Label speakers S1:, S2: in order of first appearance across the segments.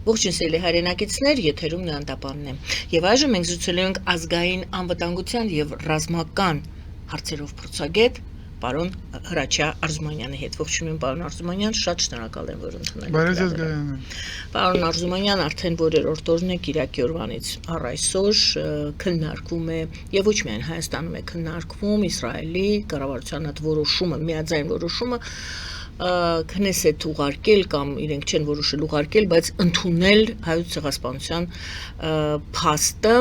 S1: Ողջույն սիրելի հայրենակիցներ, եթերում Նանտապանն է։ Եվ այժմ մենք զրուցելու ենք ազգային անվտանգության եւ ռազմական հարցերով փորձագետ պարոն Հրաչյա Արզումանյանի հետ։ Ողջույն եմ, պարոն Արզումանյան, շատ շնորհակալ եմ, որ ընդունել եք։ Պարոն Արզումանյան, արդեն որերորդ օրն է Կիրակի օրվանից առ այսօր քննարկվում է եւ ոչ միայն Հայաստանում է քննարկվում Իսրայելի կառավարության այդ որոշումը, միաձայն որոշումը Քնեսեթ ուղարկել կամ իրենք չեն որոշել ուղարկել, բայց ընդունել հայոց ցեղասպանության փաստը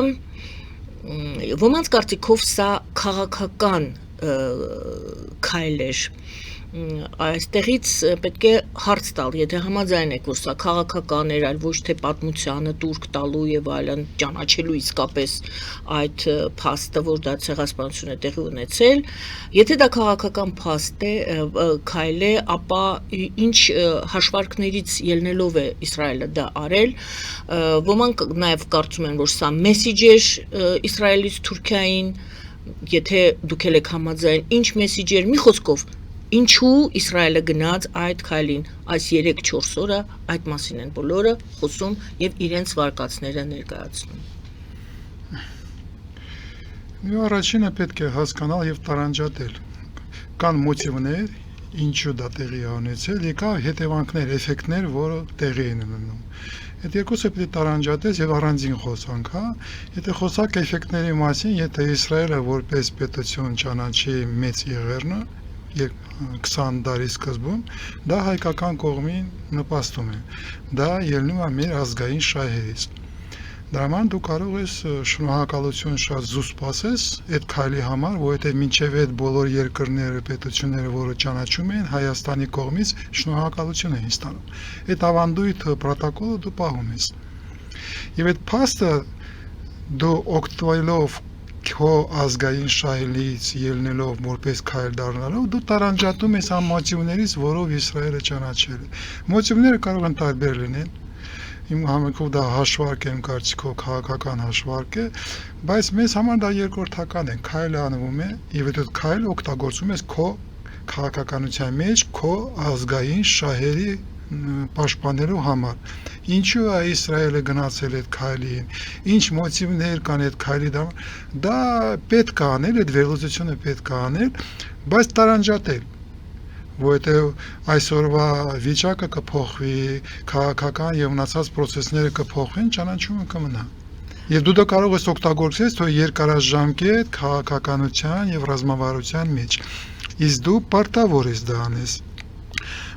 S1: ոմանց կարծիքով սա քաղաքական քայլ էր այստեղից պետք է հարց տալ, եթե համաձայն եք, որ սա քաղաքական էր, այլ ոչ թե պատմությանը տուրք տալու եւ այլն ճանաչելու իսկապես այդ փաստը, որ դա ցեղասպանություն է տեղի ունեցել, եթե դա քաղաքական փաստ է, քայլ է, ապա ինչ հաշվարկներից ելնելով է Իսրայելը դա արել, ոմանք նաեւ կարծում են, որ սա մեսիջ էր Իսրայելից Թուրքիային, եթե դուք եք համաձայն, ինչ մեսիջ էր, մի խոսքով Ինչու Իսրայելը գնաց այդ քայլին, այս 3-4 օրը այդ մասին են բոլորը խոսում եւ իրենց վարկածները ներկայացնում։
S2: Մի առաջինը պետք է հասկանալ եւ տարանջատել։ Կան մոտիվներ, ինչու դա տեղի ունեցել, եկա հետևանքներ, էֆեկտներ, որը տեղի են ունենում։ Այդ երկուսը պետք է տարանջատես եւ առանձին խոսանք, հա։ Եթե խոսակ էֆեկտների մասին, եթե Իսրայելը որպես պետություն ճանաչի մեծ եղերնը 20 տարի սկզբում, դա հայկական կողմին նպաստում է, դա ելնում է մեր ազգային շահերից։ Դրա համար դու կարող ես շնորհակալություն շատ զուսպ ասես այդ քայլի համար, որովհետև մինչև այդ բոլոր երկրները, պետությունները, որը ճանաչում են, Հայաստանի կողմից շնորհակալություն են ստանում։ Այդ ավանդույթ պրոտոկոլը դու պահում ես։ Եվ այդ փաստը դու օգտվելով քո ազգային շահերից ելնելով որպես քայլ դառնալով դու տարանջատում ես այն մոտիվներից, որով Իսրայելը ճանաչել է։ Մոտիվները կարող են տարբեր լինել։ Իմ համակով դա հաշվարկ եմ կարծիքով քաղաքական հաշվարկ է, բայց մեզ համար դա երկրորդական է, քայլը անվում է եւ այդ քայլը օգտագործում ես քո քաղաքականության մեջ, քո ազգային շահերի պաշտպանելու համար։ Ինչու է Իսրայելը գնացել այդ քայլին, ինչ մոտիվներ կան այդ քայլի դա պետք է անել, այդ վերլուծությունը պետք է անել, բայց տարանջատել, որովհետև այսօրվա վիճակը կփոխվի, քաղաքական եւ մնացած process-ները կփոխվեն, ճանաչումը կմնա։ Եվ դու դա կարող ես օգտագործել թող երկարաժամկետ քաղաքականության եւ ռազմավարության մեջ։ Իսկ դու պարտավոր ես դա անես,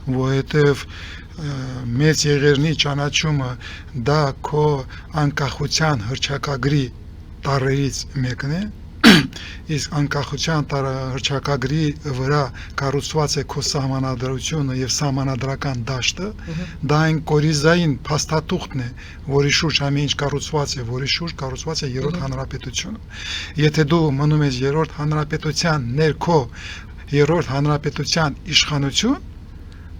S2: որովհետև մեծ եղերնի ճանաչումը դա քո անկախության հռչակագրի տարերից մեկն է, իսկ անկախության հռչակագրի վրա կառուցված է քո սահմանադրությունը եւ սահմանադրական դաշտը, դա այն կորիզային փաստաթուղթն է, որի շուրջ ամեն ինչ կառուցված է, որի շուրջ կառուցված է երրորդ հանրապետությունը։ Եթե դու մնում ես երրորդ հանրապետության ներքո երրորդ հանրապետության իշխանություն,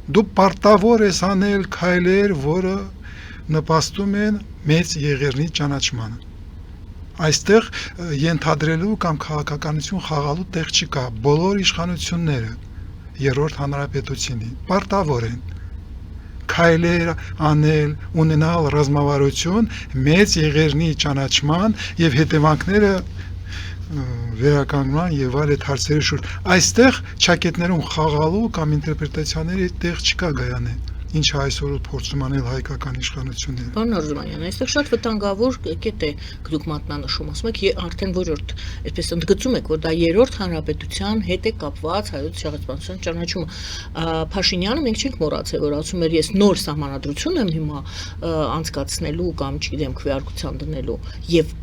S2: դու պարտավոր ես անել քայլեր, որը նպաստում են մեծ եղերնի ճանաչմանը։ Այստեղ ենթադրելու կամ քաղաքականություն խաղալու տեղ չկա, բոլոր իշխանությունները երրորդ հանրապետությունին պարտավոր են քայլեր անել, ունենալ ռազմավարություն մեծ եղերնի ճանաչման եւ հետևանքները վերականգնման եւ այլ այդ հարցերի շուրջ։ Այստեղ ճակետներում խաղալու կամ ինտերպրետացիաների տեղ չկա գայանե, ինչ այսօր փորձում անել հայկական իշխանությունները։
S1: Պարոն Արզումանյան, այստեղ շատ վտանգավոր կետ է դուք մատնանշում, ասում եք, արդեն որրորդ, այսպես ընդգծում եք, որ դա երրորդ հանրապետության հետ է կապված հայոց ցեղասպանության ճանաչումը։ Փաշինյանը մենք չենք մոռացել, որ ասում էր, ես նոր սահմանադրություն եմ հիմա անցկացնելու կամ չգիտեմ քվեարկության դնելու, եւ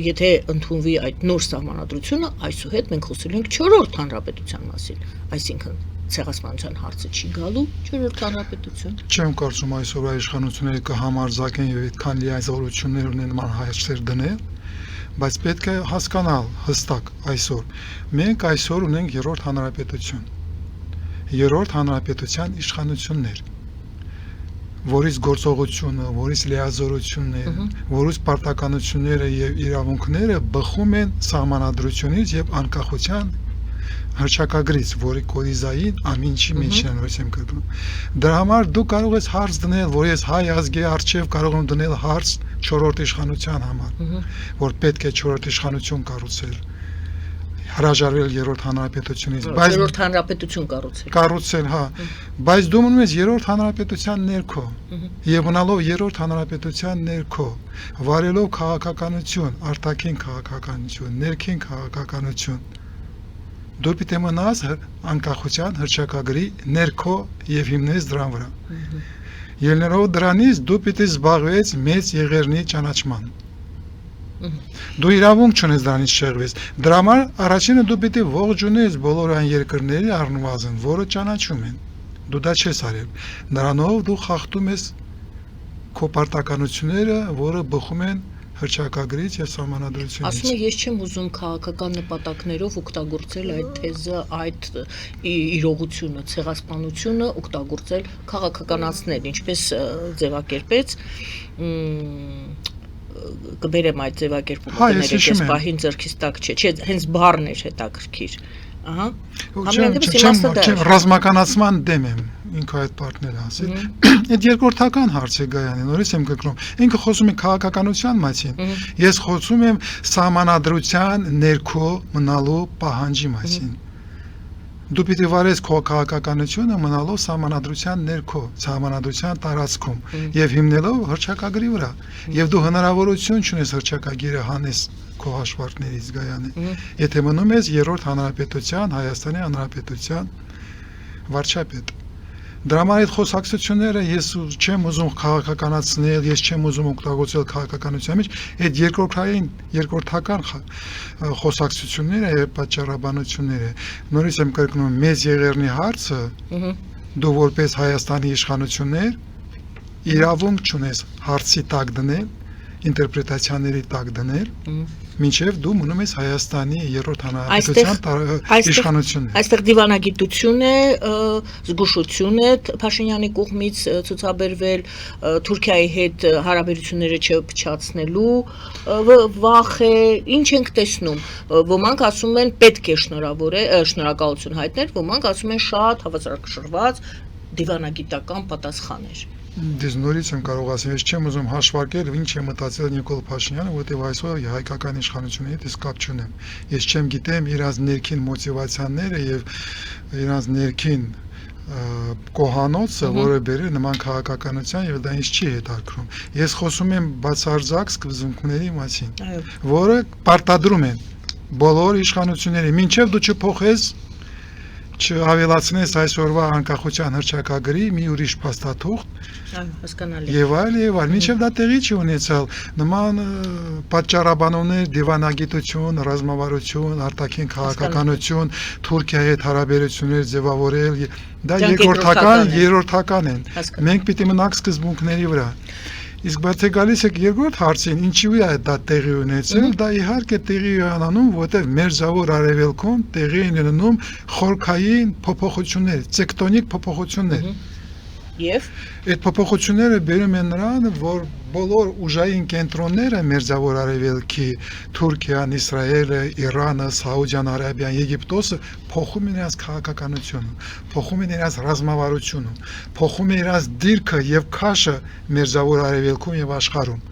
S1: եթե ընդունվի այդ նոր սահմանադրությունը, այսուհետ մենք խոսելու ենք չորրորդ հանրապետության մասին, այսինքն ցեղասպանության հարցը չի գալու չորրորդ հանրապետություն։
S2: Չեմ կարծում այսօր իշխանությունները կհամարձակեն եւ այդքան լիազորություններ ունեն նման հայցեր դնել, բայց պետք է հասկանալ հստակ այսօր։ Մենք այսօր ունենք երրորդ հանրապետություն։ Երրորդ հանրապետության իշխանություններ, որից գործողությունը, որից լիազորությունները, որից պարտականությունները եւ իրավունքները բխում են սահմանադրությունից եւ անկախության հռչակագրից, որի կորիզային ամեն ինչի մեջ են նորից եմ կրկնում։ Դրա համար դու կարող ես հարց դնել, որ ես հայ ազգի արչև կարող եմ դնել հարց 4-րդ իշխանության համար, որ պետք է 4-րդ իշխանություն կառուցել, հրաժարվել 3-րդ հանրապետությունից, բայց
S1: 3-րդ հանրապետություն
S2: կառուցել, հա, բայց դու մնում ես 3-րդ հանրապետության ներքո, եւ մնալով 3-րդ հանրապետության ներքո, վարելով քաղաքականություն, արտաքին քաղաքականություն, ներքին քաղաքականություն, դու պիտի մնաս անկախության հռչակագրի ներքո եւ հիմնես դրան վրա։ Ելներով դրանից դու պիտի զբաղվես մեծ եղերնի ճանաչման։ Դու իրավունք չունես դրանից շեղվես։ Դրա համար առաջինը դու պիտի ողջունես բոլոր այն երկրների առնվազն, որը ճանաչում են։ Դու դա չես արել։ Նրանով դու խախտում ես քո պարտականությունները, որը բխում են հռչակագրից եւ սահմանադրությունից։
S1: Ասում եմ, ես չեմ ուզում քաղաքական նպատակներով օգտագործել այդ թեզը, այդ իրողությունը, ցեղասպանությունը օգտագործել քաղաքականացնել, ինչպես ձևակերպեց կբերեմ այդ ձևակերպումը կներեք պահին ձեռքից տակ չէ, հենց բառն էր հետաքրքիր։ Ահա։
S2: Չեմ ռազմականացման դեմ եմ, ինքը այդ պարտները ասել։ Այդ երկրորդական հարց է Գայանի, նորից եմ կրկնում։ Ինքը խոսում է քաղաքականության մասին։ Ես խոսում եմ սահմանադրության ներքո մնալու պահանջի մասին։ Դու պիտի վարես քո քաղաքականությունը մնալով սահմանադրության ներքո, սահմանադրության տարածքում եւ հիմնելով հռչակագրի վրա։ Եվ դու հնարավորություն չունես հռչակագիրը հանես քո հաշվարկներից Գայանի։ Եթե մնում ես 3-րդ հանրապետության, Հայաստանի Հանրապետության վարչապետ։ Դրա համար այդ խոսակցությունները ես չեմ ուզում քաղաքականացնել, ես չեմ ուզում օգտագործել քաղաքականության մեջ, այդ երկրորդական խոսակցությունները եւ պատճառաբանությունները։ Նորից եմ կրկնում, մեծ եղերնի հարցը դու որպես Հայաստանի իշխանություններ իրավունք չունես հարցի տակ դնել, ինտերպրետացիաների տակ դնել, մինչև դու մնում ես Հայաստանի 3-րդ հանրապետության իշխանություններ։
S1: Այստեղ դիվանագիտություն է, զգուշություն է Փաշինյանի կողմից ցուցաբերվել Թուրքիայի հետ հարաբերությունները չփչացնելու վախ է, ինչ ենք տեսնում։ Ոմանք ասում են պետք է շնորհակալություն հայտնել, ոմանք ասում են շատ հավասարակշռված դիվանագիտական պատասխան էր։
S2: Դες նորից եմ կարող ասել, ես չեմ ուզում հաշվարկել, ինչ է մտածել Նիկոլ Փաշինյանը, որտեղ այսօր հայկական իշխանությունների հետ ես կապ չունեմ։ Ես չեմ գիտեմ իրանց ներքին մոտիվացիաները եւ իրանց ներքին կողանոցը, որը բերել նման քաղաքականության եւ դա ինձ չի հետաքրում։ Ես խոսում եմ բացարձակ սկզբունքների մասին, որը պարտադրում են բոլոր իշխանությունների, մինչեւ դու չփոխես չավելացնես այսօրվա անկախության հռչակագրի մի ուրիշ փաստաթուղթ,
S1: հասկանալի։
S2: Եվ այլ, մինչև դա տեղի չի ունեցել, նման պատճառաբանումներ, դիվանագիտություն, ռազմավարություն, արտաքին քաղաքականություն, Թուրքիայի հետ հարաբերություններ ձևավորել, դա երկրորդական են։ Մենք պիտի մնանք սկզբունքների վրա։ Իսկ բացի գալիս եք երկրորդ հարցին, ինչու է դա տեղի ունեցել, դա իհարկե տեղի ունենում, որտեղ մերձավոր արևելքում տեղի են ունենում խորքային փոփոխություններ, տեկտոնիկ փոփոխություններ։
S1: Եվ
S2: այդ փոփոխությունները բերում են նրան, որ բոլոր ուժային կենտրոնները մերձավոր արևելքի, Թուրքիան, Իսրայելը, Իրանը, Սաուդյան Արաբիան, Եգիպտոսը փոխում են իրենց քաղաքականությունը, փոխում են իրենց ռազմավարությունը, փոխում են իրենց դիրքը եւ քաշը մերձավոր արևելքում եւ աշխարհում։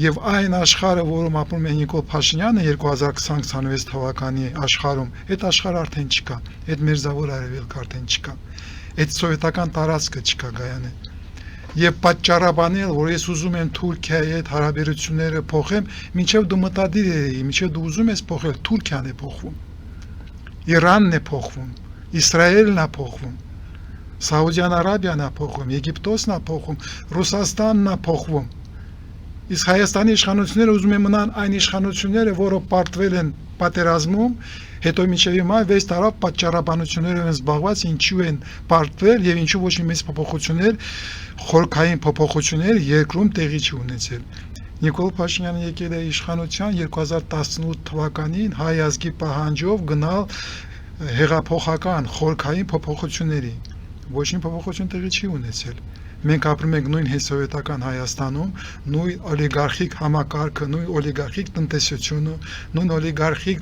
S2: Եվ այն աշխարհը, որում ապրում է Նիկոլ Փաշինյանը 2020-26 թվականի աշխարհում, այդ աշխարհը արդեն չկա, այդ մերձավոր արևելքը արդեն չկա։ Այդ սովետական տարածքը չկա Գայանը։ Եվ պատճառաբանել, որ ես ուզում եմ Թուրքիայի հետ հարաբերությունները փոխեմ, մինչև դու մտադիր ես, մինչև դու ուզում ես փոխել, Թուրքիան է փոխվում, Իրանն է փոխվում, Իսրայելն է փոխվում, Սաուդյան Արաբիան է փոխվում, Եգիպտոսն է փոխվում, Ռուսաստանն է փոխվում։ Իսկ Հայաստանի իշխանությունները ուզում են մնան այն իշխանությունները, որոնք պարտվել են պատերազմում, հետո մինչև հիմա 6 տարի պատճառաբանություններով են զբաղված, ինչու են պարտվել եւ ինչու ոչ մի մեծ փոփոխություններ, խորքային փոփոխություններ երկրում տեղի չի ունեցել։ Նիկոլ Փաշինյանը եկել է իշխանության 2018 թվականին հայ ազգի պահանջով գնալ հեղափոխական խորքային փոփոխությունների։ Ոչ մի փոփոխություն տեղի չի ունեցել։ Մենք ապրում ենք նույն հետսովետական Հայաստանում, նույն օլիգարխիկ համակարգը, նույն օլիգարխիկ տնտեսությունը, նույն օլիգարխիկ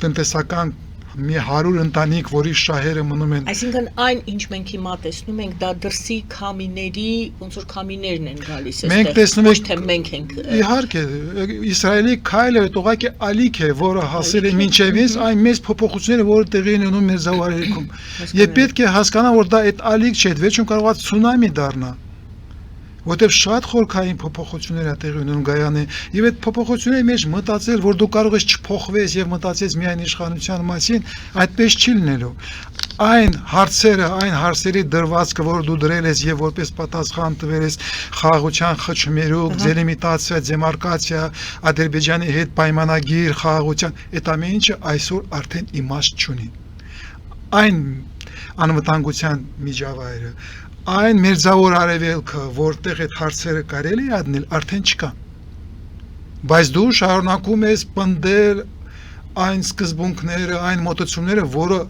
S2: տնտեսական մի 100 ընտանիք, որի շահերը մնում են։
S1: Այսինքն այն ինչ մենք հիմա տեսնում ենք, դա դրսի քամիների, ոնց որ քամիներն են գալիս
S2: Մենք տեսնում ենք
S1: թե մենք ենք
S2: իհարկե Իսրայելի քայլը ուղղակի ալիք է, որը հասել է մինչև այս այն մեծ փոփոխությունները, որը տեղի են ունենում մեր զավարերքում։ Եվ պետք է հասկանալ, որ դա այդ ալիք չէ, վերջում կարող է ցունամի դառնա։ Որտեւ շատ խորքային փոփոխություններ է տեղի ունենում Գայանի, եւ այդ փոփոխությունների մեջ մտածել, որ դու կարող ես չփոխվես եւ մտածես միայն իշխանության մասին, այդպես չի լինելու։ Այն հարցերի դրվածքը, որ դու դրել ես եւ որպես պատասխան տվել ես խաղաղության խճմերուկ, դելիմիտացիա, դեմարկացիա, Ադրբեջանի հետ պայմանագիր, խաղաղության, այդ ամեն ինչը այսօր արդեն իմաստ չունի։ Այն անվտանգության միջավայրը Այն մերձավոր արևելքը, որտեղ այդ հարցերը կարելի է դնել, արդեն չկա։ Բայց դու շարունակում ես պնդել այն սկզբունքները, այն մոտեցումները, որը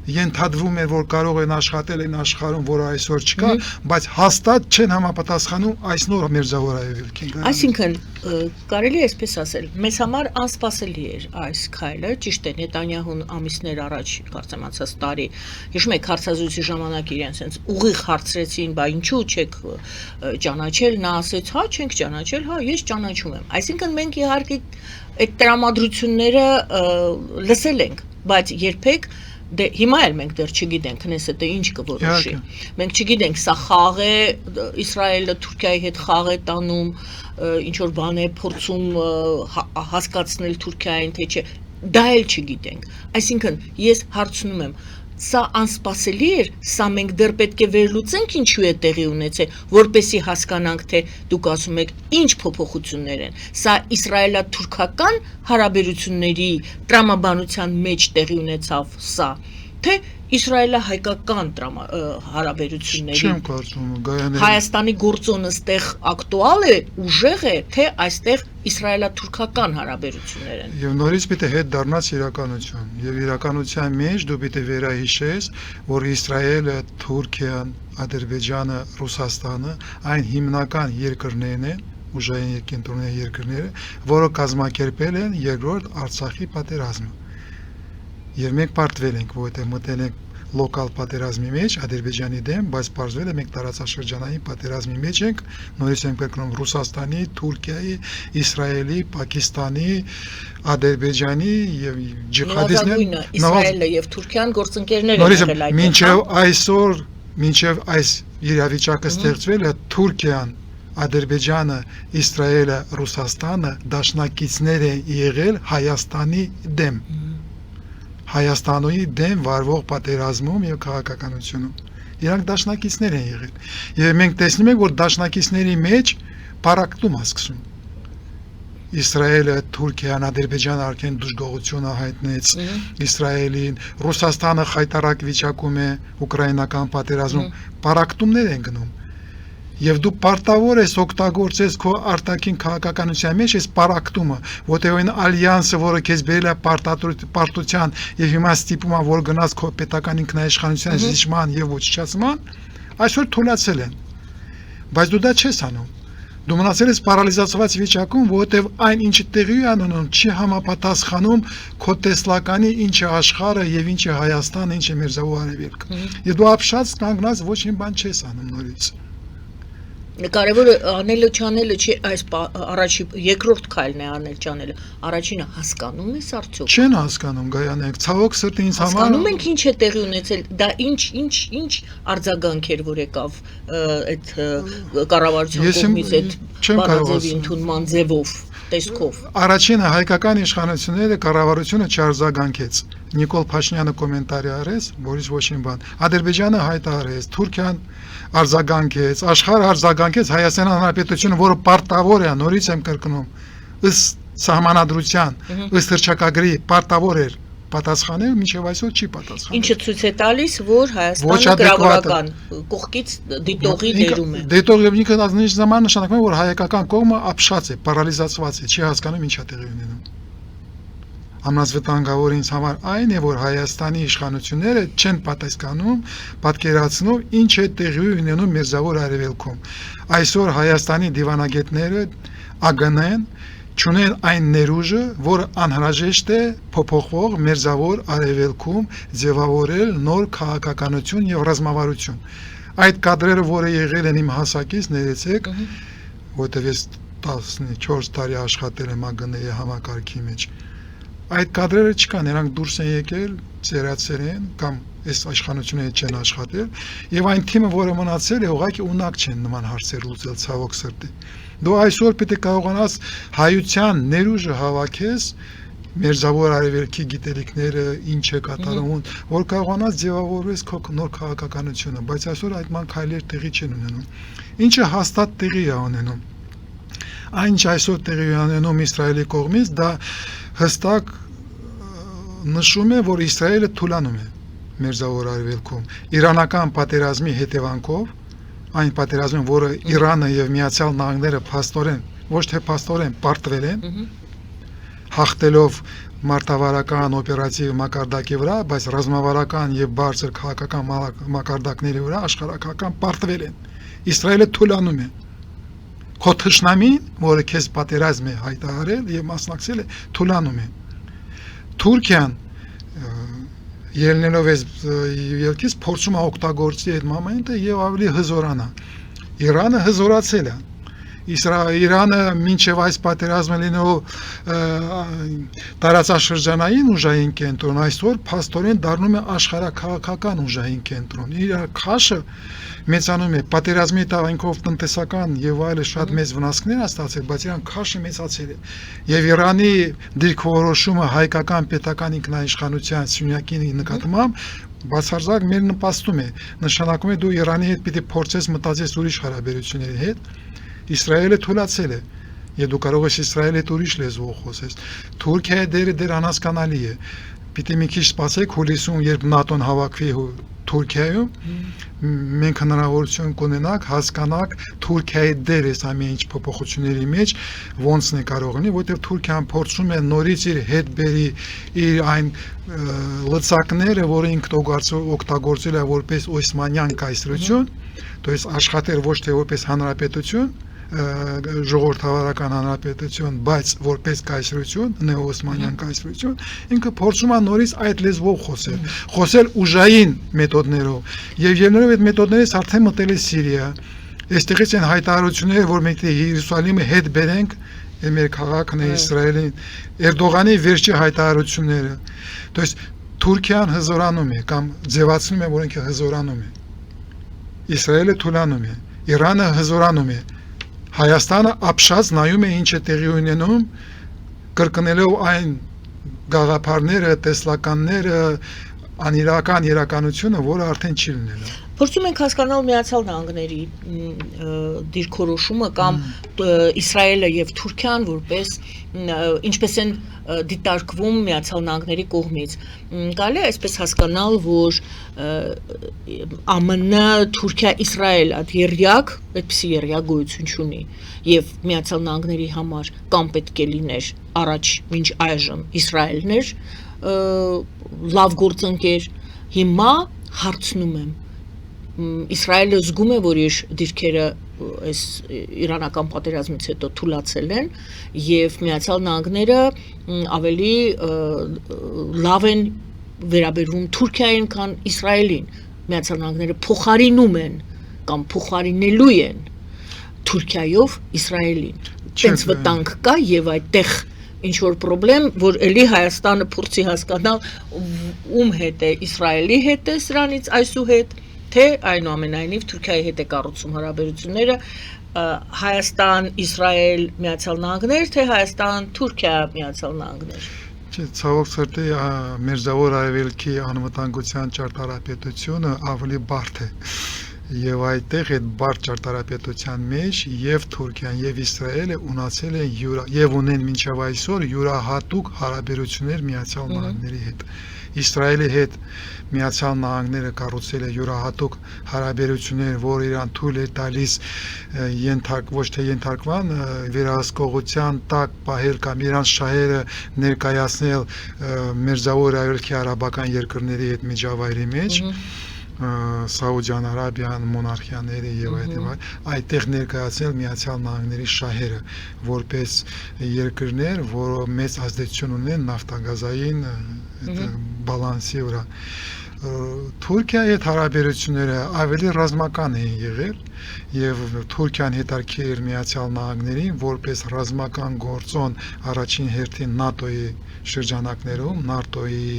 S2: ենթադրվում է, որ կարող են աշխատել այն աշխարհում, որը այսօր չկա, բայց հաստատ չեն համապատասխանում այս նոր մերձավոր արևելքին։
S1: Այսինքն կարելի է այսպես ասել, մեզ համար անսպասելի էր այս քայլը, ճիշտ է, Նետանյահուն ամիսներ առաջ, կարծեմ անցած տարի, հիշում եք հարցազրույցի ժամանակ իրեն ասենց ուղիղ հարցրեցին, բա ինչու չեք ճանաչել, նա ասեց, հա, չենք ճանաչել, հա, ես ճանաչում եմ։ Այսինքն մենք իհարկե այդ տրամադրությունները լսել ենք, բայց երբեք Դե հիմա էլ մենք դեռ չգիտենք Քնեսետը ինչ կորոշի։ Մենք չգիտենք սա խաղ է, Իսրայելը Թուրքիայի հետ խաղ է տանում, ինչ որ բան է փորձում հասկացնել Թուրքիային, թե չէ։ Դա էլ չգիտենք։ Այսինքն ես հարցնում եմ, սա անսպասելի էր, սա մենք դեռ պետք է վերլուծենք ինչու է տեղի ունեցել, որպեսզի հասկանանք, թե դուք ասում եք ինչ փոփոխություններ են։ Սա իսրայելա-թուրքական հարաբերությունների տրամաբանության մեջ տեղի ունեցավ սա, թե իսրայելա-հայկական հարաբերությունների։
S2: Չեմ կարծում, Գայանե։
S1: Հայաստանի գործոնը ստեղ ակտուալ է, ուժեղ է, թե այստեղ իսրայելա-թուրքական հարաբերություններ են։
S2: Եվ նորից պիտի հետ դառնաս իրականություն։ Եվ իրականության մեջ դու պիտի վերահիշես, որ Իսրայելը, Թուրքիան, Ադրբեջանը, Ռուսաստանը այն հիմնական երկրներն են, ուժային երկենտրոնային երկրները, որը կազմակերպել են երկրորդ Արցախի պատերազմը։ Եվ մենք պարտվել ենք, որովհետև մտել ենք լոկալ պատերազմի մեջ Ադրբեջանի դեմ, բայց պարզվել է մենք տարածաշրջանային պատերազմի մեջ ենք, նորից ենք կրկնում Ռուսաստանի, Թուրքիայի, Իսրայելի, Պակիստանի, Ադրբեջանի եւ ջիհադիստները,
S1: Իսրայելը եւ Թուրքիան գործընկերներ են եղել այդ։
S2: Մինչև այս իրավիճակը ստեղծվել է Թուրքիան, Ադրբեջանը, Իսրայելը, Ռուսաստանը դաշնակիցներ են եղել Հայաստանի դեմ։ Հայաստանի դեմ վարվող պատերազմում եւ քաղաքականությունում իրանք դաշնակիցներ են եղել եւ մենք տեսնում ենք որ դաշնակիցների մեջ պարակտում է սկսում Իսրայելը, Թուրքիան, Ադրբեջանը արդեն դժգոհությունը հայտնեց Իսրայելին, Ռուսաստանը խայտարակ վիճակում է ուկրաինական պատերազմում պարակտումներ են գնում Եվ դու պարտավոր ես օգտագործես քո արտաքին քաղաքականության մեջ այս պարակտումը, որտեղ այն ալյանսը, որը քեզ բերել է պարտության եւ հիմա ստիպում է, որ գնաս քո պետական ինքնաիշխանության զիջման եւ ոչնչացման, այսօր թույլատրել են։ Բայց դու դա չես անում։ Դու մնացել ես պարալիզացված վիճակում, որովհետեւ այն ինչը տեղի է ունենում, չի համապատասխանում քո տեսլականի ինչը աշխարհը եւ ինչը Հայաստանը, ինչը Մերձավոր Արևելքը։ Եվ դու ապշած կանգնած ոչ մի բան չես անում նորից։
S1: Կարևորը անելը չանելը չի այս առաջի երկրորդ քայլն է անել չանելը առաջինը հասկանում ես արդյոք
S2: Չեն հասկանում Գայանե ցավոք սրտի ինձ համար
S1: հասկանում ենք ինչ է տեղի ունեցել դա ինչ արձագանք էր որ եկավ այդ կառավարության կողմից այդ բանաձևի ընդունման ձևով տեսքով
S2: Առաջինը հայկական իշխանությունները կառավարությունը չարձագանքեց Նիկոլ Փաշինյանը կոմենտարի արեց որից ոչ մի բան Ադրբեջանը հայտարարեց Թուրքիան արձագանքեց աշխարհը արձագանքեց Հայաստան Հանրապետությունը որը պարտավոր է նորից եմ կրկնում ըստ սահմանադրության ըստ հռչակագրի պարտավոր էր պատասխանել մինչև այսօր չի պատասխանել
S1: Ինչը ցույց է տալիս որ Հայաստանը գրավորական կողքից դիտողի ներում է
S2: Դիտողը ինքը նույնիսկ ժամանակ նշանակում է որ հայկական կողմը ապշած է պարալիզացված է չի հասկանում ինչ է տեղի ունենում Ամենավտանգավոր ինձ համար այն է որ Հայաստանի իշխանությունները չեն պատասխանում պատկերացնում ինչ է տեղի ունենում Մերձավոր Արևելքում այսօր Հայաստանի դիվանագետները ԱԳՆ-ն չունեն այն ներուժը, որ անհրաժեշտ է փոփոխվող մերձավոր արևելքում ձևավորել նոր քաղաքականություն եւ ռազմավարություն։ Այդ կադրերը, որը եղել են իմ հասակից, ներեցեք, որտեղ ես 14 տարի աշխատել եմ ԱԳՆ-ի համակարգի մեջ։ Այդ կադրերը չկան, նրանք դուրս են եկել, ծերացել են կամ այս իշխանությունները չեն աշխատել, եւ այն թիմը, որը մնացել է, ուղղակի ունակ չեն նման հարցեր լուծել, ցավոք սրտի։ Դու այսօր պետք է կարողանաս հայության ներուժը հավաքես, մերձավոր արևելքի գիտելիքները ինչ է կատարում, որ կարողանաս ձևավորես քո նոր քաղաքականությունը, բայց այսօր այդ ման քայլեր տեղի չեն ունենում։ Ինչը հաստատ տեղի է ունենում։ Այն ինչ այսօր տեղի է ունենում Իսրայելի կողմից, դա հստակ նշում է, որ Իսրայելը թուլանում է մերձավոր արևելքում իրանական պատերազմի հետևանքով, այն պատերազմին, որը Իրանը եւ Միացյալ Նահանգները փաստորեն, ոչ թե փաստորեն, պարտվել են, հաղթելով մարտավարական օպերատիվ մակարդակի վրա, բայց ռազմավարական եւ բարձր քաղաքական մակարդակների վրա աշխարհակական պարտվել են։ Իսրայելը թուլանում է։ Քո թշնամին, որը քեզ պատերազմ է հայտարարել եւ մասնակցել է, թուլանում է։ Թուրքիան ելնելով այս ելքից փորձում է օգտագործել այդ մոմենտը եւ ավելի հզորանա։ Իրանը հզորացել է։ Իրանը մինչև այս պատերազմը լինելով տարածաշրջանային ուժային կենտրոն, այսօր փաստորեն դառնում է աշխարհաքաղաքական ուժային կենտրոն։ Իր քաշը մեծանում է, պատերազմի տարիքով տնտեսական եւ այլ շատ մեծ վնասներ է ստացել, բայց իրան քաշը մեծացել է։ Եվ Իրանի դիրքորոշումը հայկական պետական ինքնաիշխանության սյունյակի նկատմամբ բացարձակ մեր նպաստում է, նշանակում է դու Իրանի հետ պիտի փորձես մտածես ուրիշ հարաբերությունների հետ։ Իսրայելը թուլացել է, եւ դու կարող ես Իսրայելի հետ ուրիշ լեզվով խոսես։ Թուրքիայի դերը դեռ անհասկանալի է։ Պիտի մի քիչ սպասեք հուլիսում, երբ ՆԱՏՕ-ն հավաքվի Թուրքիայում, մենք հնարավորություն կունենանք հասկանանք Թուրքիայի դերը այս ամեն ինչ փոփոխությունների մեջ ոնց է կարող լինի, որտեղ Թուրքիան փորձում է նորից իր հետ բերի իր այն լծակները, որը ինքն օգտագործել է որպես օսմանյան կայսրություն, то есть աշխատել ոչ թե որպես հանրապետություն, ժողովրդավարական հանրապետություն, բայց որպես կայսրություն, նեոօսմանյան կայսրություն, ինքը փորձում է նորից այդ լեզվով խոսել ուժային մեթոդներով, եւ ելնելով այդ մեթոդներից արդեն մտել է Սիրիա։ Այստեղից են հայտարարությունները, որ մենք Երուսաղեմը հետ բերենք, մեր քաղաքն է Իսրայելին, Էրդողանի վերջի հայտարարությունները։ То есть Թուրքիան հզորանում է կամ ձևացնում է, որ ինքը հզորանում է։ Իսրայելը թուլանում է, Իրանը հզորանում է, Հայաստանը ապշած նայում է ինչ է տեղի ունենում, կրկնելով այն գաղափարները, տեսլականները, անիրական իրականությունը, որը արդեն չի լինելու։
S1: Փորձում ենք հասկանալ Միացյալ Նահանգների դիրքորոշումը կամ Իսրայելը եւ Թուրքիան որպես ինչպես են դիտարկվում Միացյալ Նահանգների կողմից։ Կարելի է այսպես հասկանալ, որ ԱՄՆ, Թուրքիա, Իսրայել այդ երյակ, այդպիսի երյակ գոյություն չունի եւ Միացյալ Նահանգների համար կամ պետք է լիներ առաջ մինչ այժմ Իսրայելն էր լավ գործընկեր, հիմա հարցնում եմ Իսրայելը զգում է, որ իր դիրքերը այս իրանական պատերազմից հետո թուլացել են եւ Միացյալ Նահանգները ավելի լավ են վերաբերվում Թուրքիային, քան Իսրայելին։ Միացյալ Նահանգները փոխարինում են կամ փոխարինելու են Թուրքիայով Իսրայելին։ Տենց վտանգ կա եւ այդտեղ ինչ որ խնդրեմ, որ էլի Հայաստանը փորձի հասկանալ ում հետ է, Իսրայելի հետ է սրանից այսուհետ, թե այնուամենայնիվ Թուրքիայի հետ է կառուցում հարաբերությունները Հայաստան, Իսրայել, Միացյալ Նահանգներ, թե Հայաստան, Թուրքիա, Միացյալ Նահանգներ։
S2: Ցավոք սրտի մերձավոր արևելքի անվտանգության ճարտարապետությունը ավելի բարդ է։ Եվ այդտեղ այդ բարդ ճարտարապետության մեջ եւ Թուրքիան եւ Իսրայելը ունացել են եւ ունեն մինչեւ այսօր յուրահատուկ հարաբերություններ Միացյալ Նահանգների հետ։ Իսրայելի հետ Միացյալ Նահանգները կառուցել է յուրահատուկ հարաբերություններ, որ իրան թույլ է տալիս ոչ թե ենթարկման վերահսկողության տակ պահել կամ իրանց շահերը ներկայացնել մերձավոր արևելքի արաբական երկրների հետ միջավայրի մեջ։ Սաուդյան Արաբիան մոնարխիաները եւ այդտեղ ներկայացնել Միացյալ Նահանգների շահերը որպես երկրներ, որը մեծ ազդեցություն ունեն նավթագազային բալանսի վրա։ Թուրքիայի հետ հարաբերությունները ավելի ռազմական էին եղել եւ Թուրքիան հետարկել էր Միացյալ Նահանգներին որպես ռազմական գործոն առաջին հերթին ՆԱՏՕ-ի շրջանակներում, ՆԱՏՕ-ի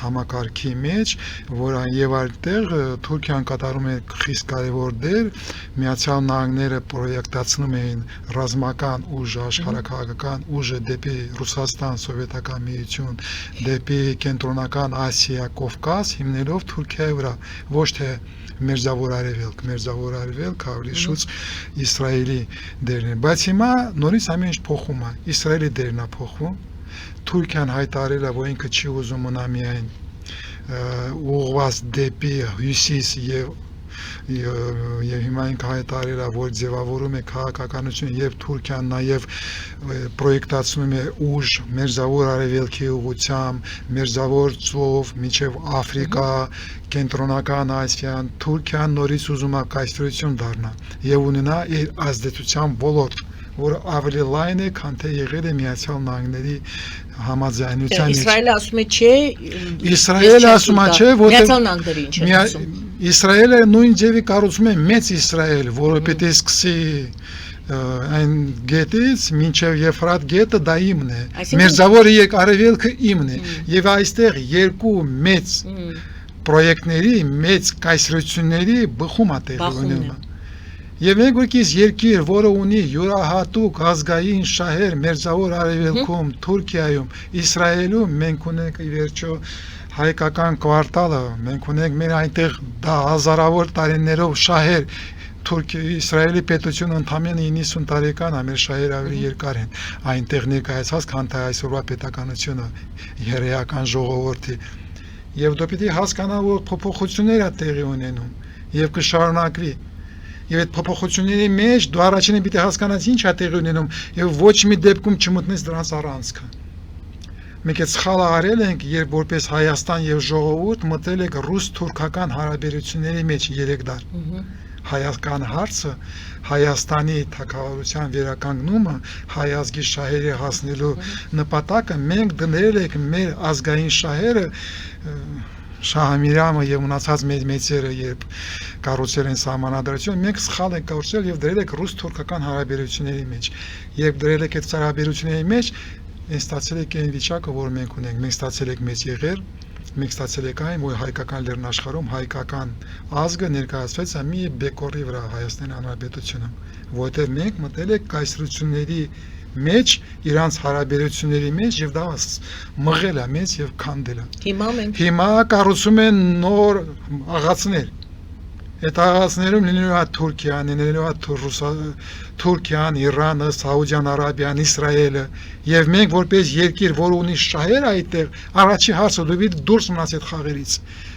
S2: համակարգի մեջ, որ եւ այդտեղ Թուրքիան կատարում է խիստ կարեւոր դեր, Միացյալ Նահանգները պրոյեկտացնում էին ռազմական ուժ, աշխարհաքաղաքական ուժը դեպի Ռուսաստան, Սովետական Միություն, դեպի Կենտրոնական Ասիա, Կովկաս, հիմնելով Թուրքիայի վրա, ոչ թե Մերձավոր Արևելք ավելի շուտ Իսրայելի դերն է, բայց հիմա նորից ամեն ինչ փոխում է, Իսրայելի դերն է փոխվում, Թուրքիան հայտարարել է, որ ինքը չի ուզում մնա միայն ուղղված դեպի հյուսիս եւ հիմա ինքը հայտարարել է, որ ձևավորում է քաղաքականություն եւ Թուրքիան նաեւ պրոյեկտացնում է ուժ Մերձավոր Արևելքի ուղղությամբ, Մերձավոր ծով, մինչեւ Աֆրիկա, Կենտրոնական Ասիան, Թուրքիան նորից ուզում է կայսրություն դառնա եւ ունենա իր ազդեցության ոլորտ, որը ավելի լայն է, քան թե եղել է Միացյալ Նահանգների համաձայնության մեջ։
S1: Իսրայելը ասում է չէ,
S2: Իսրայելը ասում է չէ,
S1: Միացյալ Նահանգների ինչ է ասում։
S2: Իսրայելը նույն ձևի կառուցում է մեծ Իսրայել, որը պետք է սկսի այն գետից մինչև Եփրատ գետը դա իմն է։ Մերձավոր Արևելքը իմն է։ Եվ այստեղ երկու մեծ պրոյեկտների, մեծ կայսրությունների բխում է տեղի ունենում։ Եվ մենք որքից երկիր, որը ունի յուրահատուկ ազգային շահեր Մերձավոր Արևելքում, Թուրքիայում, Իսրայելում, մենք ունենք ի վերջո հայկական կվարտալը, մենք ունենք մեր այնտեղ դա հազարավոր տարիներով շահեր, Իսրայելի պետությունը ընդամենը 90 տարեկան է, մեր շահերը ավելի երկար են, այնտեղ ներկայացած, քան թե այսօրվա պետականությունը, երեական ժողովրդի։ Եվ դու պիտի հասկանալ, որ փոփոխություններ է տեղի ունենում եւ կշարունակվի։ Եվ այդ փոփոխությունների մեջ դու առաջինը պիտի հասկանաս ինչ է տեղի ունենում եւ ոչ մի դեպքում չմտնես դրանց առանցքը։ Մենք այդ սխալը արել ենք, երբ որպես Հայաստան եւ ժողովուրդ մտել ենք ռուս-թուրքական հարաբերությունների մեջ 3 դար։ Հայկական հարցը, Հայաստանի թագավորության վերականգնումը, հայ ազգի շահերը հասնելու նպատակը մենք դնել ենք մեր ազգային շահերը Շահամիրամը եւ մնացած մեծերը երբ կառուցել են սահմանադրություն, մենք սխալ ենք կառուցել եւ դրել ենք ռուս-թուրքական հարաբերությունների մեջ։ Երբ դրել ենք այդ հարաբերությունների մեջ, այն ստացել եք այն վիճակը, որ մենք ունենք, մենք ստացել ենք մեծ եղեր, մենք ստացել ենք այն, որ հայկական լեռնաշխարհում հայկական ազգը ներկայացվեց մի բեկորի վրա Հայաստանի Հանրապետությունում, որտեղ մենք մտել ենք կայսրությունների մեջ իրանց հարաբերությունների մեջ եւ դա մղել է մեզ եւ քանդել է։ Հիմա կառուցում են նոր աղացներ։ Այդ աղացներում լինելու է Թուրքիան, լինելու է Թուրքիան, Իրանը, Սաուդյան Արաբիան, Իսրայելը եւ մենք որպես երկիր, որ ունի շահեր այդտեղ, առաջի հարցը դու պիտի դուրս մնաս այդ խաղերից։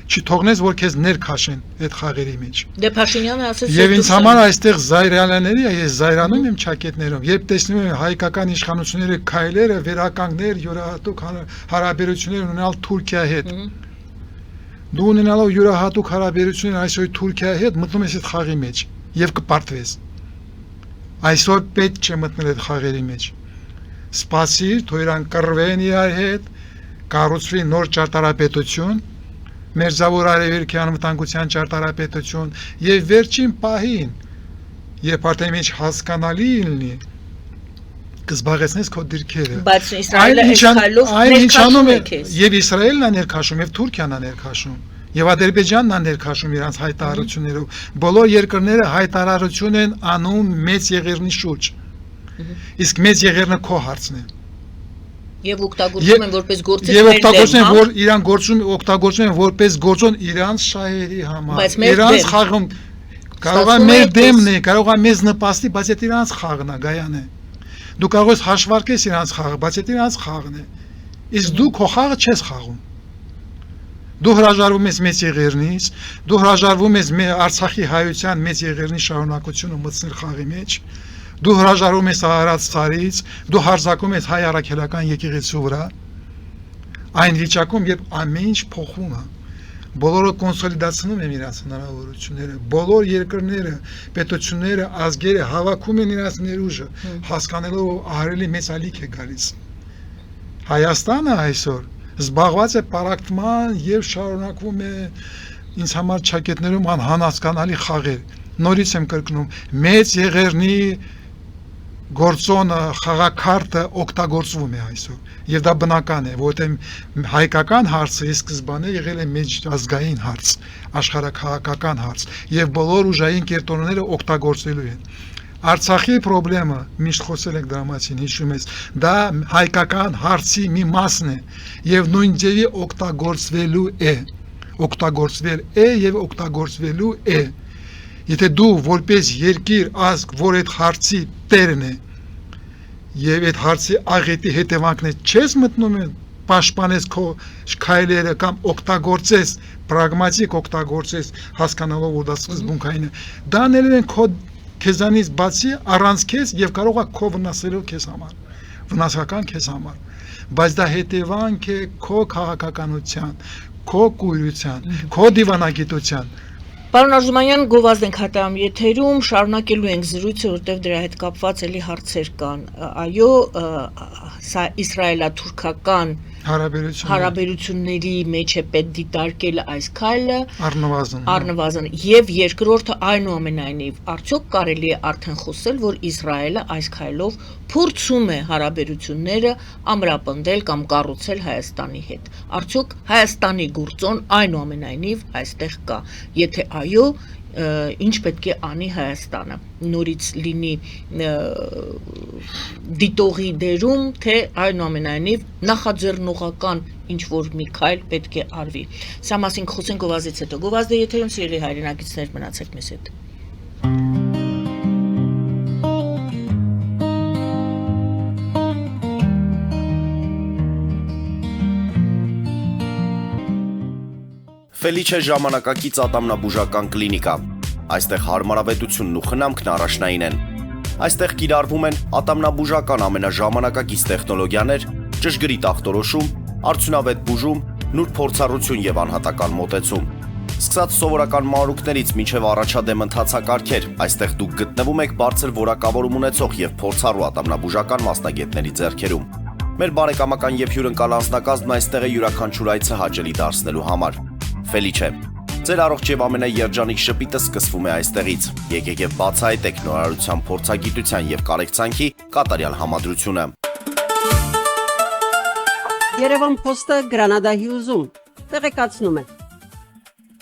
S2: Չթողնես, որ քեզ ներքաշեն այդ խաղերի մեջ։
S1: Դե Փաշինյանը ասեց,
S2: եւ ինձ համար այստեղ զայրանալի է, ես զայրանում եմ ճակետներով, երբ տեսնում եմ հայկական իշխանությունների քայլերը վերականգնել յուրահատուկ հարաբերություններ ունենալ Թուրքիայի հետ։ Դու ունենալով յուրահատուկ հարաբերություններ այսօր Թուրքիայի հետ մտնում ես այդ խաղի մեջ եւ կպարտվես։ Այսօր պետք չէ մտնել այդ խաղերի մեջ։ Սպասիր, թող իրան կռվեն իրար հետ, կառուցվի նոր ճարտարապետություն, Մերձավոր Արևելքի անվտանգության ճարտարապետություն եւ վերջին պահին, երբ արդեն մեջ հասկանալի լինի, կզբաղեցնես քո դիրքերը։
S1: Բայց Իսրայելը այս քայլով ներքաշում է քեզ։
S2: Եվ Իսրայելն է ներքաշում, եւ Թուրքիան է ներքաշում, եւ Ադրբեջանն է ներքաշում իրանց հայտարարություններով։ Բոլոր երկրները հայտարարություն են անում մեծ եղերնի շուրջ։ Իսկ մեծ եղերնը քո հարցն է։
S1: Եվ օգտագործում են որպես գործիք
S2: եւ օգտագործում են, որ իրան օգտագործում են որպես գործոն իրանց շահերի համար։ Իրանց խաղում կարող է մեր դեմն է, կարող է մեզ նպաստի, բայց այդ իրանց խաղն է, Գայանե։ Դու կարող ես հաշվարկես իրանց խաղը, բայց այդ իրանց խաղն է։ Իսկ դու քո խաղը չես խաղում։ Դու հրաժարվում ես մեծ եղերնից, դու հրաժարվում ես Արցախի հայության մեծ եղերնի շարունակությունը մտցնել խաղի մեջ։ Դու հրաժարվում ես Արարած ցարից, դու հարձակում ես հայ առաքելական եկեղեցու վրա։ Այն վիճակում, երբ ամեն ինչ փոխվում է, բոլորը կոնսոլիդացնում են իրաց հնարավորությունները, բոլոր երկրները, պետությունները, ազգերը հավաքում են իրաց ներուժը, հասկանալով ահռելի մեծ ալիք է գալիս։ Հայաստանը այսօր զբաղված է պարակտման եւ շարունակվում է ինձ համար ճակետներում անհասկանալի խաղեր։ Նորից եմ կրկնում, մեծ եղերնի գործոնը, խաղակարտը օգտագործվում է այսօր։ Եվ դա բնական է, որովհետեւ հայկական հարցը սկզբանե եղել է միջազգային հարց, աշխարհաքաղաքական հարց, եւ բոլոր ուժային կերտոնները օգտագործելու են։ Արցախի խնդրը, միշտ խոսել եք դրա մասին, հիշում ես, դա հայկական հարցի մի մասն է եւ նույն ձևի օգտագործվելու է, օգտագործվել է եւ օգտագործվելու է։ Եթե դու որպես երկիր ազգ, որ այդ հարցի տերն է եւ այդ հարցի աղետի հետևանքներ չես մտնում պաշտպանես քո քայլերը կամ օգտագործես պրագմատիկ օգտագործես հասկանալով որ դա սկզբունքային է, դա ներել են քո քեզանից բացի առանց քեզ եւ կարող է քո վնասելով քեզ համար, վնասական քեզ համար, բայց դա հետևանք է քո քաղաքականության, քո կույրության, քո դիվանագիտության։
S1: Պարոն Արզումանյան, գովազդ ենք հատամ եթերում, շարունակելու ենք զրույցը, որտեղ դրա հետ կապված էլի հարցեր կան։ Այո, սա իսրայելա-թուրքական հարաբերությունների մեջ է պետք դիտարկել այս քայլը առնվազն եւ երկրորդը այնուամենայնիվ արդյոք կարելի է արդեն խոսել, որ Իսրայելը այս քայլով փորձում է հարաբերությունները ամրապնդել կամ կառուցել Հայաստանի հետ։ Արդյոք Հայաստանի գործոն այնուամենայնիվ այստեղ կա։ Եթե այո, ինչ պետք է անի Հայաստանը, նորից լինի դիտողի դերում, թե այնուամենայնիվ նախաձեռնողական ինչ որ մի քայլ պետք է արվի։ Սա մասին խոսենք գովազդից հետո։ Գովազդը եթերում սիրելի հայրենակիցներ մնացեք մեզ հետ։
S3: Ֆելիչե ժամանակակից ատամնաբուժական կլինիկա։ Այստեղ հարմարավետությունն ու խնամքն առաջնային են։ Այստեղ կիրառվում են ատամնաբուժական ամենաժամանակակից տեխնոլոգիաներ, ճշգրիտ ախտորոշում, արդյունավետ բուժում, նուրբ փորձառություն եւ անհատական մոտեցում։ Սկսած սովորական մանրուքներից մինչև առաջադեմ ընթացակարգեր, այստեղ դուք գտնվում եք բարձր որակավորում ունեցող եւ փորձառու ատամնաբուժական մասնագետների ձեռքերում։ Մեր բարեկամական եւ հյուրընկալ անձնակազմն այստեղ է յուրաքանչյուր այցը հաճելի դարձնելու համար։ Ֆելիչե, ձեր առողջ եւ ամենաերջանիկ շպիտը սկսվում է այստեղից։ Եկեք եւ բացահայտեք նորարարության, փորձագիտության եւ կարեկցանքի կատարյալ համադրությունը։
S4: Երևան Փոստը Գրանադա Հյուզում տեղեկացնում է։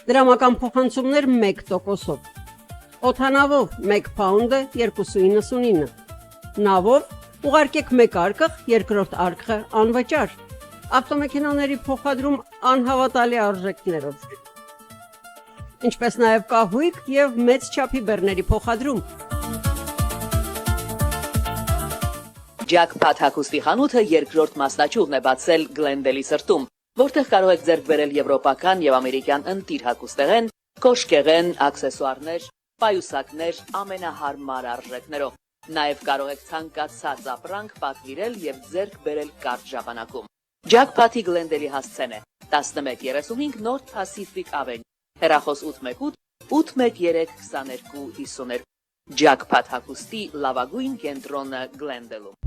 S4: Դրամական փոխանցումներ 1%-ով։ Օդանավով 1 պաունդը 2.99։ Նավով ուղարկեք 1 արկղ, երկրորդ արկղը անվճար։ Ավտոմեքենաների փոխադրում անհավատալի արժեքներով։ Ինչպես նաև կահույք եւ մեծ չափի բեռների փոխադրում։
S5: Jackpot հագուստի խանութը երկրորդ մասնաճյուղն է բացել Գլենդելի սրտում, որտեղ կարող եք ձեռք բերել եվրոպական եւ ամերիկյան ընտիր հագուստեղեն, կոշկեղեն, աքսեսուարներ, պայուսակներ ամենահարմար արժեքներով։ Նաև կարող եք ցանկացած ապրանք պատվիրել եւ ձեռք բերել կարճ ժամանակում։ Jackpot-ի Գլենդելի հասցեն է 1135 North Pacific Avenue, հեռախոս 818 813 2252։ Jackpot հագուստի լավագույն կենտրոնը Գլենդելում։